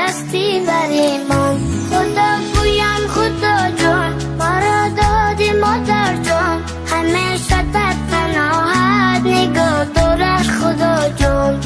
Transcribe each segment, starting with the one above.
هستی بر ایمان. خدا گویم خدا جان ما را دادی مادر جان، همیشه در پناهت نگاه دارد خدا جان.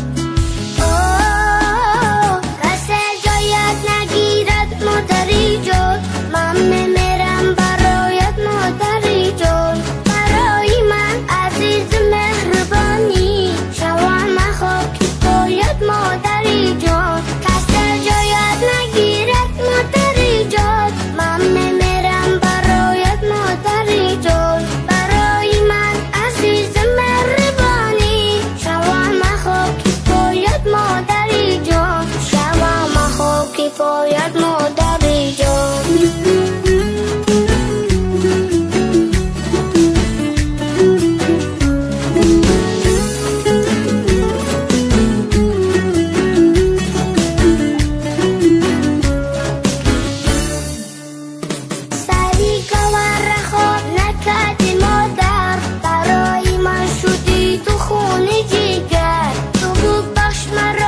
کسی جایت نگیرد مادری جان، من میمیرم برایت مادری جان. برای من عزیز مهربانی شوم خاک پایت مادری جان. کسی جایت نگیرد مادری جان، من میمیرم برایت مادری جان. برای من عزیز مهربانی شوم خاک پایت مادری جان، شوم خاک پایت مادری جان. سری کور خواب نکردی مادر، برای من شدی تو خون جگر. تو بود بخش مرا